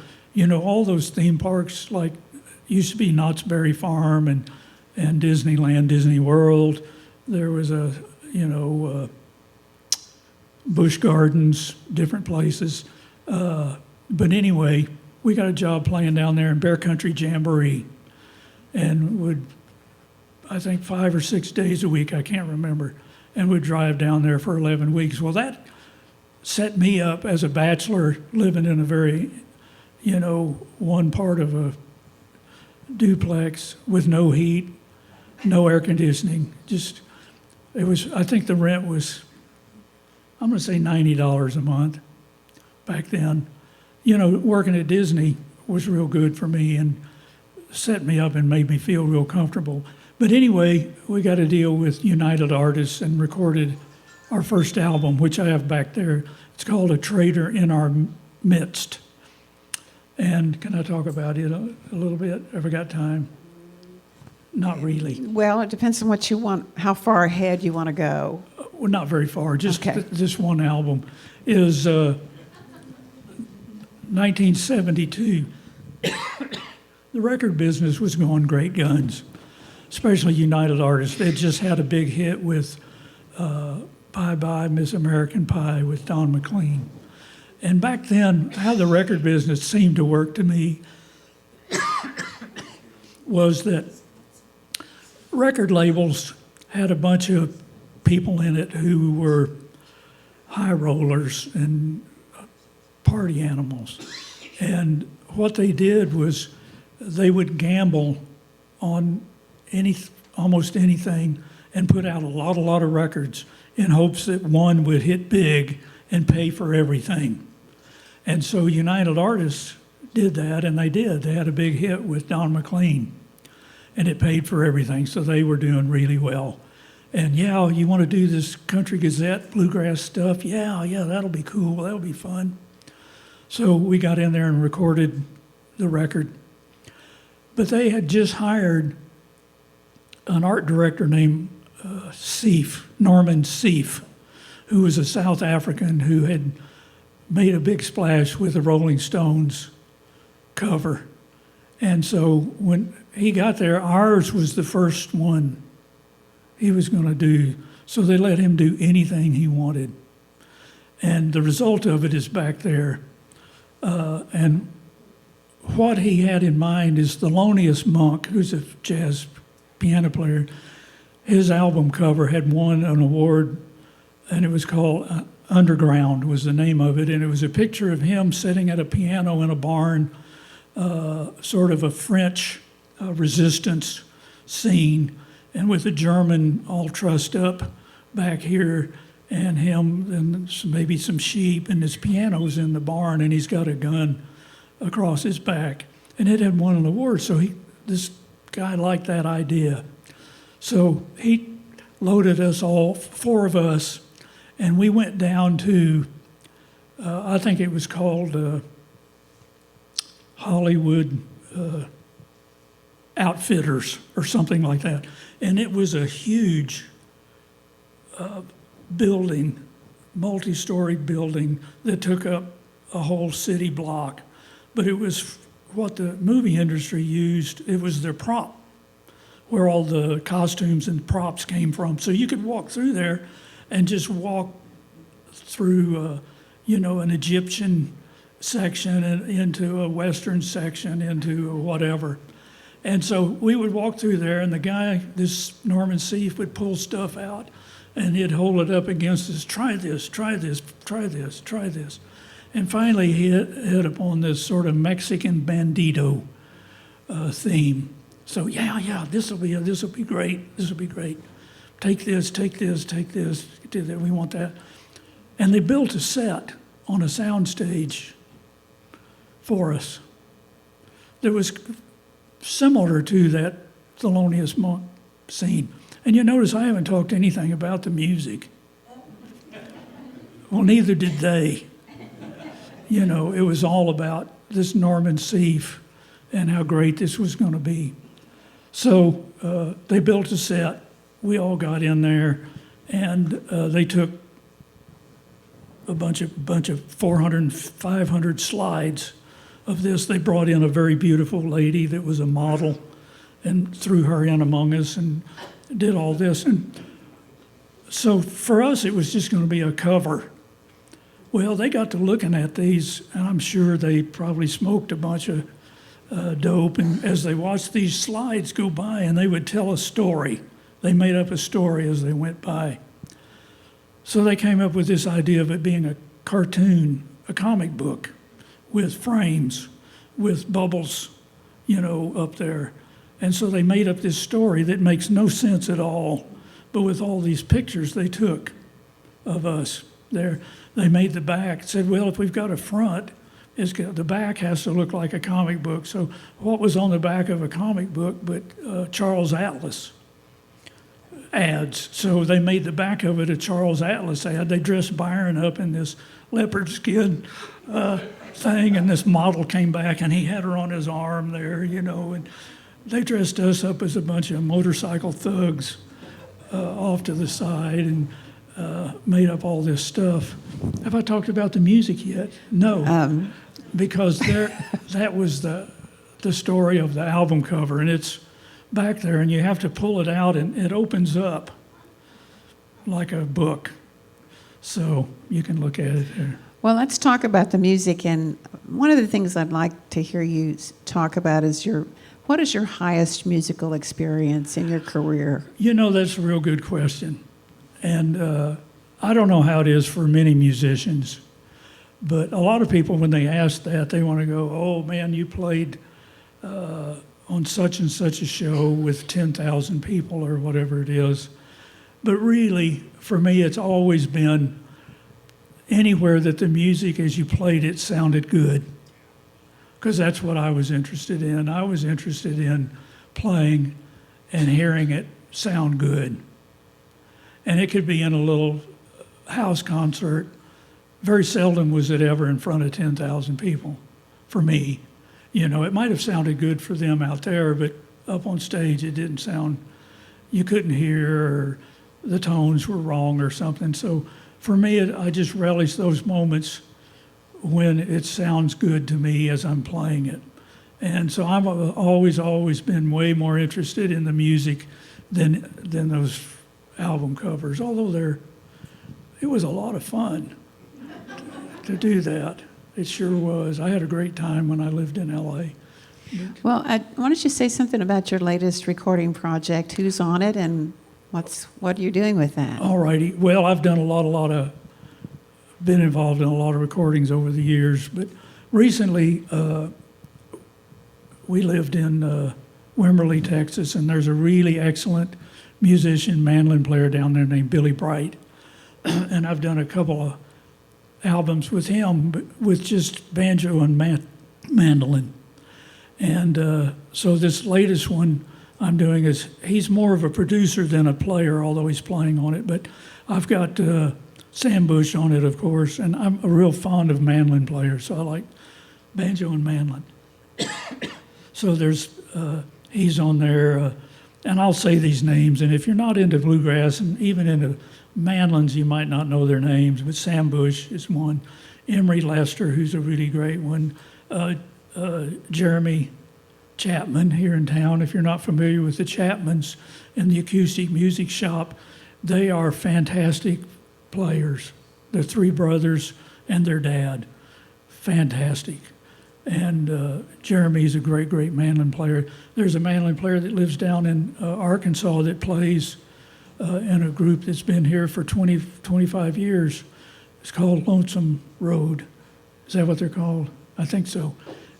all those theme parks, like used to be Knott's Berry Farm and Disneyland, Disney World. There was Busch Gardens, different places. But anyway, we got a job playing down there in Bear Country Jamboree, and would, I think 5 or 6 days a week, I can't remember, and would drive down there for 11 weeks. Well, that set me up as a bachelor living in a very, one part of a duplex with no heat, no air conditioning. I think the rent was, I'm going to say $90 a month back then. Working at Disney was real good for me and set me up and made me feel real comfortable. But anyway, we got a deal with United Artists and recorded our first album, which I have back there. It's called A Traitor in Our Midst. And can I talk about it a little bit? Ever got time? Not really. Well, it depends on what you want, how far ahead you want to go. Well, not very far. Just Okay. This one album is 1972. The record business was going great guns, especially United Artists. They just had a big hit with Bye Bye Miss American Pie with Don McLean. And back then, how the record business seemed to work to me was that record labels had a bunch of people in it who were high rollers and party animals. And what they did was they would gamble on almost anything and put out a lot of records in hopes that one would hit big and pay for everything. And so United Artists did that, and they did. They had a big hit with Don McLean, and it paid for everything, so they were doing really well. And yeah, you want to do this Country Gazette bluegrass stuff? Yeah, that'll be cool, that'll be fun. So we got in there and recorded the record. But they had just hired an art director named Norman Seif, who was a South African who had made a big splash with the Rolling Stones cover. And so when he got there, ours was the first one he was going to do. So they let him do anything he wanted. And the result of it is back there. And what he had in mind is Thelonious Monk, who's a jazz piano player. His album cover had won an award, and it was called Underground was the name of it, and it was a picture of him sitting at a piano in a barn, sort of a French resistance scene, and with a German all trussed up back here, and him and maybe some sheep, and his piano's in the barn, and he's got a gun across his back, and it had won an award. So this guy liked that idea, so he loaded us all, 4 of us. And we went down to, I think it was called Hollywood Outfitters or something like that. And it was a huge building, multi-story building that took up a whole city block. But it was what the movie industry used. It was their prop, where all the costumes and props came from. So you could walk through there and just walk through, an Egyptian section and into a Western section, into whatever. And so we would walk through there, and the guy, this Norman Seif, would pull stuff out, and he'd hold it up against us, try this, try this, try this, try this. And finally he hit upon this sort of Mexican bandito theme. So this will be great, this will be great. Take this, take this, take this, do that, we want that. And they built a set on a sound stage for us that was similar to that Thelonious Monk scene. And you notice I haven't talked anything about the music. Well, neither did they. It was all about this Norman Seif and how great this was going to be. So they built a set. We all got in there, and they took a bunch of 400 and 500 slides of this. They brought in a very beautiful lady that was a model and threw her in among us and did all this. And so for us, it was just going to be a cover. Well, they got to looking at these, and I'm sure they probably smoked a bunch of dope. And as they watched these slides go by, and they would tell a story, they made up a story as they went by. So they came up with this idea of it being a cartoon, a comic book, with frames, with bubbles, up there. And so they made up this story that makes no sense at all, but with all these pictures they took of us there, they made the back, said, well, if we've got a front, the back has to look like a comic book. So what was on the back of a comic book but Charles Atlas ads? So they made the back of it a Charles Atlas ad. They dressed Byron up in this leopard skin thing, and this model came back, and he had her on his arm there, and they dressed us up as a bunch of motorcycle thugs off to the side and made up all this stuff. Have I talked about the music yet? No, because that was the story of the album cover, and it's back there, and you have to pull it out, and it opens up like a book. So you can look at it there. Well, let's talk about the music. And one of the things I'd like to hear you talk about is what is your highest musical experience in your career? That's a real good question. And I don't know how it is for many musicians, but a lot of people, when they ask that, they want to go, oh, man, you played on such and such a show with 10,000 people or whatever it is. But really, for me, it's always been anywhere that the music, as you played it, sounded good, because that's what I was interested in. I was interested in playing and hearing it sound good. And it could be in a little house concert. Very seldom was it ever in front of 10,000 people for me. It might have sounded good for them out there, but up on stage it didn't sound, you couldn't hear, or the tones were wrong or something. So for me, I just relish those moments when it sounds good to me as I'm playing it. And so I've always been way more interested in the music than those album covers, although it was a lot of fun to do that. It sure was. I had a great time when I lived in LA. Well, why don't you say something about your latest recording project? Who's on it, and what are you doing with that? All righty. Well, I've done been involved in a lot of recordings over the years, but recently we lived in Wimberley, Texas, and there's a really excellent musician, mandolin player down there named Billy Bright. And I've done a couple of albums with him, but with just banjo and mandolin. And so this latest one I'm doing he's more of a producer than a player, although he's playing on it. But I've got Sam Bush on it, of course, and I'm a real fond of mandolin players, so I like banjo and mandolin. So he's on there, and I'll say these names, and if you're not into bluegrass and even into mandolins, you might not know their names, but Sam Bush is one. Emery Lester, who's a really great one. Jeremy Chapman here in town. If you're not familiar with the Chapmans in the Acoustic Music Shop, they are fantastic players. They're three brothers and their dad. Fantastic. And Jeremy's a great, great mandolin player. There's a mandolin player that lives down in Arkansas that plays in a group that's been here for 25 years. It's called Lonesome Road. Is that what they're called? I think so.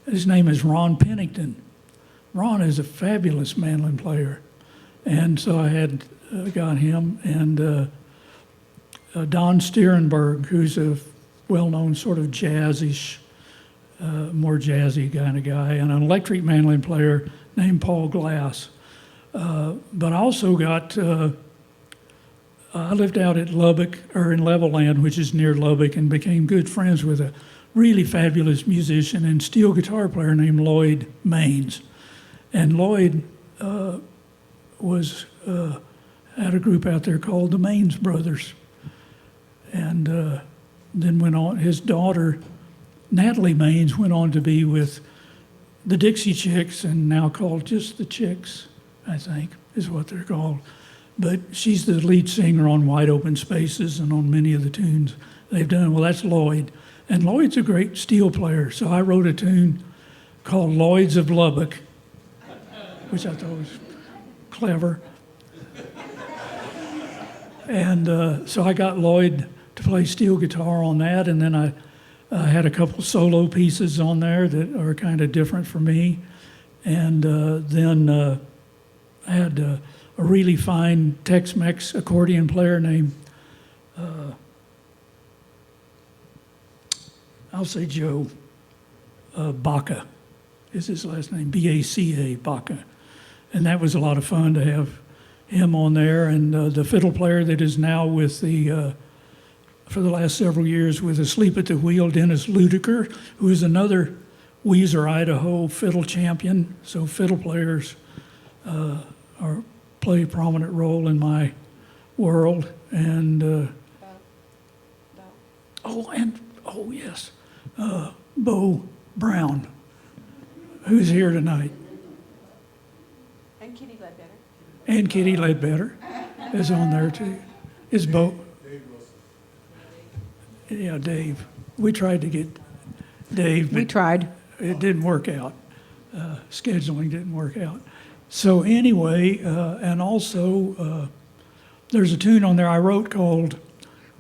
His name is Ron Pennington. Ron is a fabulous mandolin player. And so I had got him, and Don Stierenberg, who's a well-known sort of jazzish, more jazzy kind of guy, and an electric mandolin player named Paul Glass. But I also got, I lived out at Lubbock, or in Levelland, which is near Lubbock, and became good friends with a really fabulous musician and steel guitar player named Lloyd Maines. And Lloyd had a group out there called the Maines Brothers. And then went on, his daughter Natalie Maines went on to be with the Dixie Chicks, and now called just the Chicks, I think, is what they're called. But she's the lead singer on Wide Open Spaces and on many of the tunes they've done. Well, that's Lloyd. And Lloyd's a great steel player, so I wrote a tune called Lloyds of Lubbock, which I thought was clever. And so I got Lloyd to play steel guitar on that, and then I had a couple solo pieces on there that are kind of different for me. And then I had a really fine Tex-Mex accordion player named, I'll say Joe Baca is his last name, B-A-C-A, Baca. And that was a lot of fun to have him on there. And the fiddle player that is now with the, for the last several years with Asleep at the Wheel, Dennis Ludiker, who is another Weiser, Idaho fiddle champion. So fiddle players play a prominent role in my world. And, oh yes, Bo Brown, who's here tonight. And Kitty Ledbetter. And Kitty Ledbetter is on there too. Is Bo? Yeah, Dave. We tried to get Dave, but We tried. it didn't work out. Scheduling didn't work out. So anyway, and also there's a tune on there I wrote called,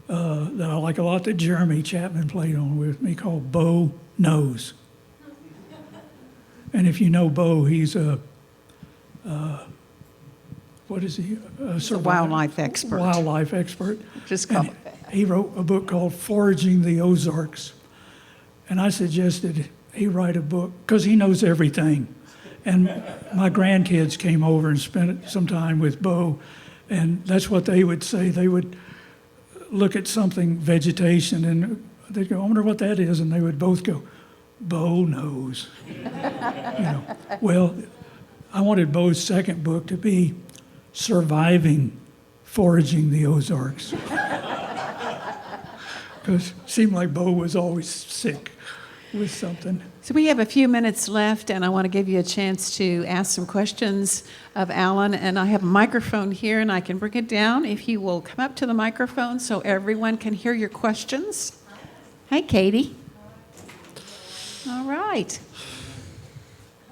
that I like a lot, that Jeremy Chapman played on with me, called Bo Knows. And if you know Bo, he's a, what is he? A wildlife expert. Wildlife expert. Just call And it that. he wrote a book called Foraging the Ozarks. And I suggested he write a book, because he knows everything. And my grandkids came over and spent some time with Bo, and that's what they would say. They would look at something, vegetation, and they'd go, I wonder what that is, and they would both go, Bo knows. Well, I wanted Bo's second book to be Surviving Foraging the Ozarks. Because it seemed like Bo was always sick with something. So we have a few minutes left, and I want to give you a chance to ask some questions of Alan. And I have a microphone here, and I can bring it down if you will come up to the microphone so everyone can hear your questions. Hi, Katie. All right.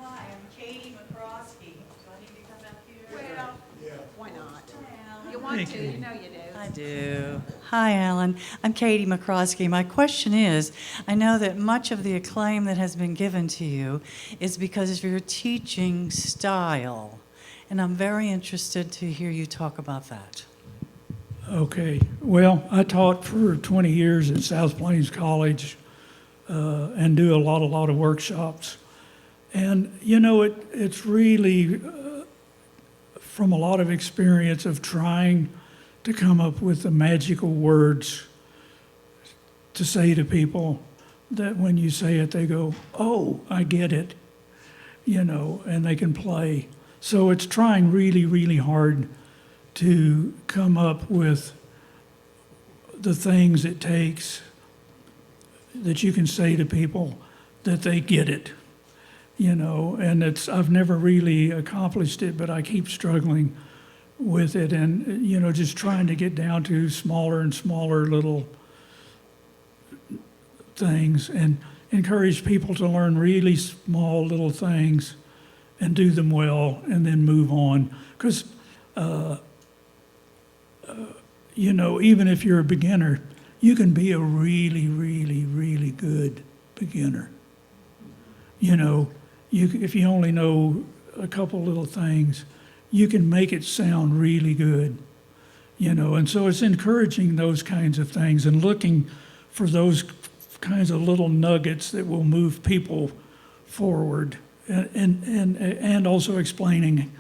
Hi, I'm Katie McCroskey. Do I need to come up here? Well, why not? You want to, you know you do. I do. Hi, Alan. I'm Katie McCroskey. My question is, I know that much of the acclaim that has been given to you is because of your teaching style, and I'm very interested to hear you talk about that. Okay. Well, I taught for 20 years at South Plains College and do a lot of workshops. And, it's really from a lot of experience of trying to come up with the magical words to say to people that when you say it, they go, oh, I get it, and they can play. So it's trying really, really hard to come up with the things it takes that you can say to people that they get it, and I've never really accomplished it, but I keep struggling with it, and just trying to get down to smaller and smaller little things and encourage people to learn really small little things and do them well and then move on. Because even if you're a beginner, you can be a really, really, really good beginner. If you only know a couple little things, you can make it sound really good, and so it's encouraging those kinds of things and looking for those kinds of little nuggets that will move people forward, and also explaining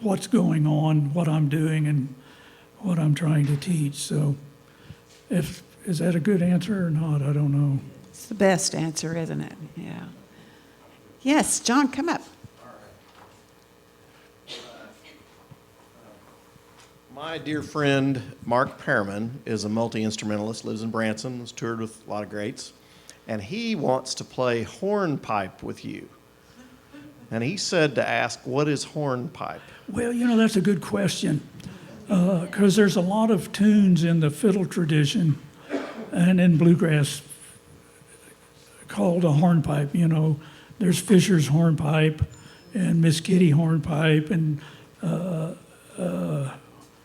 what's going on, what I'm doing, and what I'm trying to teach. So is that a good answer or not? I don't know. It's the best answer, isn't it? Yeah. Yes, John, come up. My dear friend Mark Pearman is a multi-instrumentalist, lives in Branson, has toured with a lot of greats. and he wants to play hornpipe with you. And he said to ask, what is hornpipe? Well, that's a good question, because there's a lot of tunes in the fiddle tradition and in bluegrass called a hornpipe. There's Fisher's hornpipe and Miss Kitty hornpipe and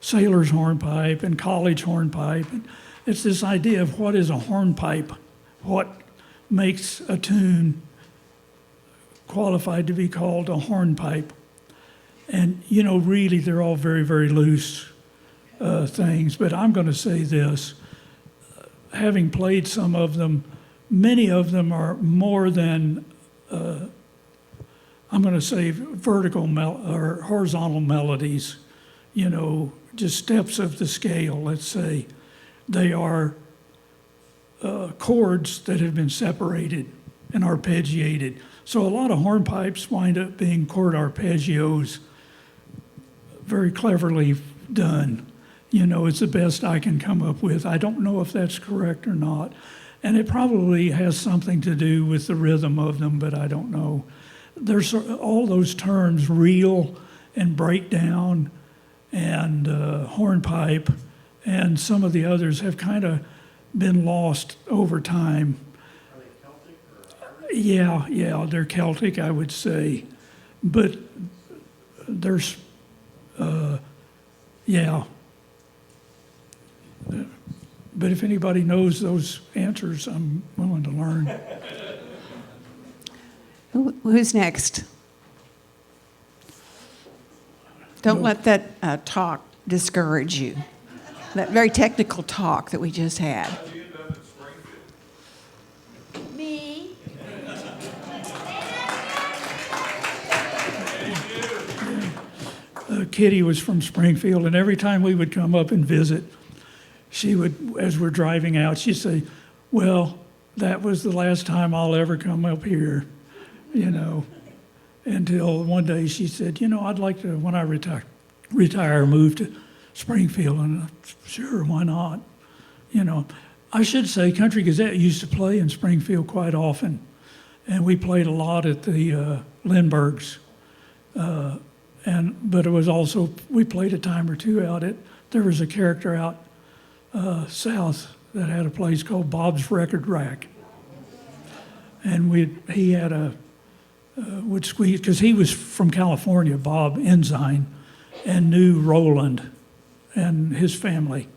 sailor's hornpipe and college hornpipe. And it's this idea of what is a hornpipe, what makes a tune qualified to be called a hornpipe. And, really, they're all very, very loose things. But I'm going to say this. Having played some of them, many of them are more than, I'm going to say, vertical or horizontal melodies, just steps of the scale, let's say. They are chords that have been separated and arpeggiated. So a lot of hornpipes wind up being chord arpeggios, very cleverly done. It's the best I can come up with. I don't know if that's correct or not. And it probably has something to do with the rhythm of them, but I don't know. There's all those terms, reel and breakdown and hornpipe, and some of the others have kind of been lost over time. Are they Celtic or Yeah, they're Celtic, I would say. But there's, yeah. But if anybody knows those answers, I'm willing to learn. Who's next? Don't let that talk discourage you. That very technical talk that we just had. Me. Kitty was from Springfield, and every time we would come up and visit, she would, as we're driving out, she'd say, well, that was the last time I'll ever come up here, until one day she said, I'd like to, when I retire, move to Springfield. And sure, why not? I should say Country Gazette used to play in Springfield quite often, and we played a lot at the Lindberghs. But it was also, we played a time or two out at, there was a character out south that had a place called Bob's Record Rack. And he had would squeeze, because he was from California, Bob Ensign, and knew Roland and his family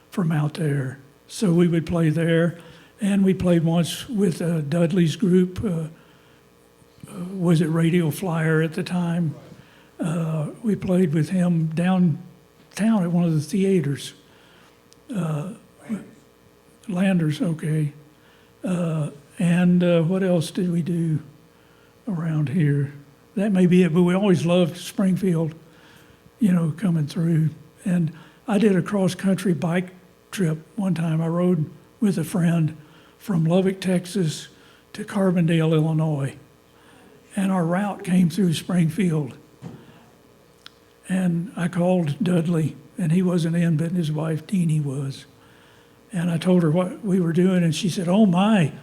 from out there. So we would play there, and we played once with Dudley's group, was it Radio Flyer at the time? We played with him downtown at one of the theaters. Landers, okay. And what else did we do around here? That may be it, but we always loved Springfield, coming through. And I did a cross-country bike trip one time. I rode with a friend from Lubbock, Texas to Carbondale, Illinois. And our route came through Springfield. And I called Dudley, and he wasn't in, but his wife, Deanie, was. And I told her what we were doing, and she said, oh my,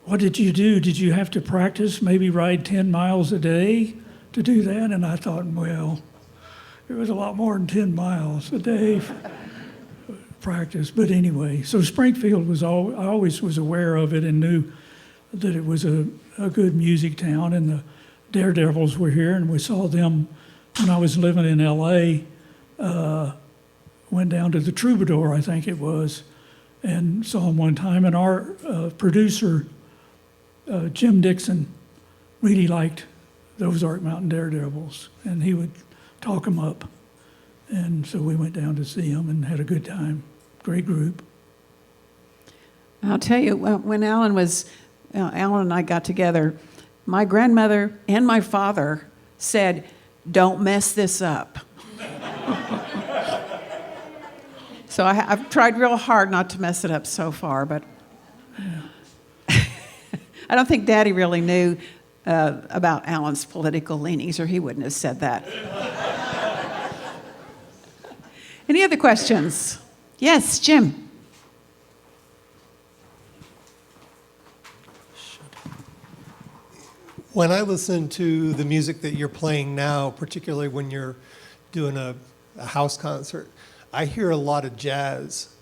what did you do? Did you have to practice, maybe ride 10 miles a day to do that? And I thought, well, it was a lot more than 10 miles a day practice. But anyway, so Springfield I always was aware of it and knew that it was a good music town, and the Daredevils were here, and we saw them when I was living in L.A., went down to the Troubadour, I think it was, and saw them one time. And our producer, Jim Dixon, really liked the Ozark Mountain Daredevils, and he would talk them up. And so we went down to see them and had a good time. Great group. I'll tell you, when Alan and I got together, my grandmother and my father said, don't mess this up. So I've tried real hard not to mess it up so far, but I don't think Daddy really knew about Alan's political leanings, or he wouldn't have said that. Any other questions? Yes, Jim. When I listen to the music that you're playing now, particularly when you're doing a house concert, I hear a lot of jazz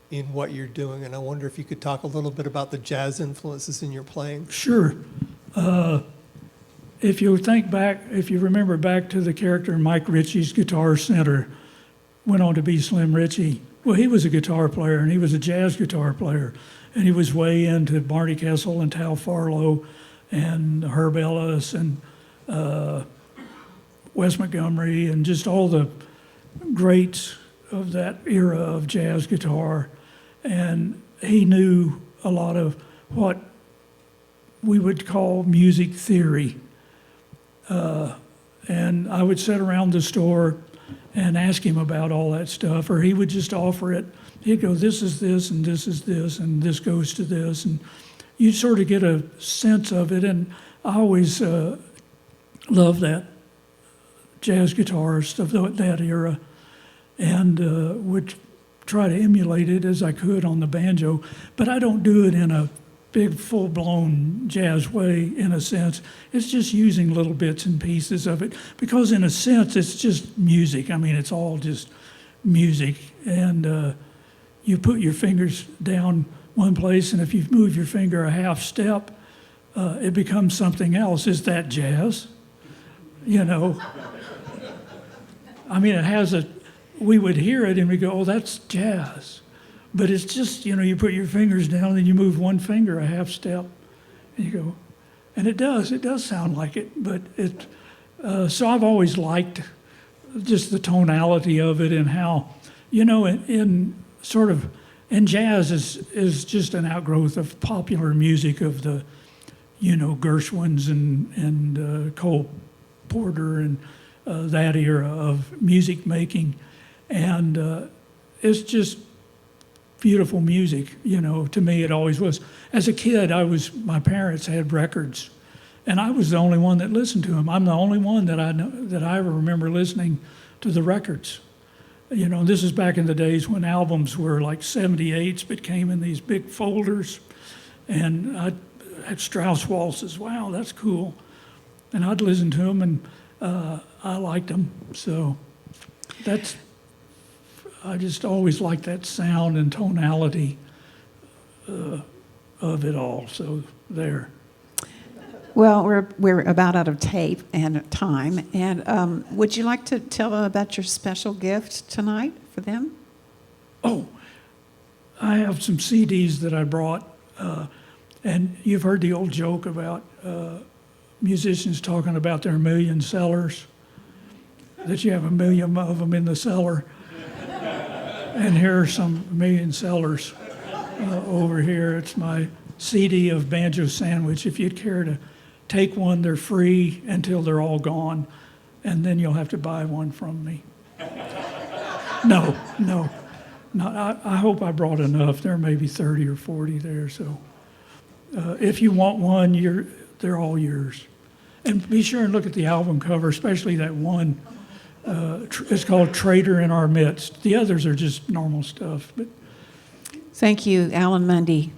in what you're doing, and I wonder if you could talk a little bit about the jazz influences in your playing. Sure. If you think back, if you remember back to the character Mike Ritchie's Guitar Center, went on to be Slim Ritchie. Well, he was a guitar player, and he was a jazz guitar player, and he was way into Barney Kessel and Tal Farlow and Herb Ellis and Wes Montgomery and just all the greats of that era of jazz guitar. And he knew a lot of what we would call music theory. And I would sit around the store and ask him about all that stuff, or he would just offer it. He'd go, this is this, and this is this, and this goes to this. And you sort of get a sense of it. And I always loved that jazz guitarist of that era, and would try to emulate it as I could on the banjo. But I don't do it in a big, full-blown jazz way, in a sense. It's just using little bits and pieces of it, because in a sense, it's just music. I mean, it's all just music. And you put your fingers down one place, and if you move your finger a half step, it becomes something else. Is that jazz? You know? I mean, it has we would hear it and we go, oh, that's jazz. But it's just, you put your fingers down and you move one finger a half step, and you go, and it does sound like it. But so I've always liked just the tonality of it, and how, in jazz is just an outgrowth of popular music of the, Gershwins and Cole Porter and that era of music making. And it's just beautiful music, to me it always was. As a kid, my parents had records, and I was the only one that listened to them. I'm the only one that I ever remember listening to the records. This is back in the days when albums were like 78s, but came in these big folders, and I had Strauss waltzes. Wow, that's cool. And I'd listen to them, and I liked them. So I just always liked that sound and tonality of it all. So there. Well, we're about out of tape and time. And would you like to tell them about your special gift tonight for them? Oh, I have some CDs that I brought. And you've heard the old joke about musicians talking about their million sellers, that you have a million of them in the cellar. And here are some million sellers over here. It's my CD of Banjo Sandwich. If you'd care to take one, they're free until they're all gone, and then you'll have to buy one from me. No. I hope I brought enough. There may be 30 or 40 there, so if you want one, they're all yours. And be sure and look at the album cover, especially that one. It's called Traitor in Our Midst. The others are just normal stuff. But Thank you, Alan Munde.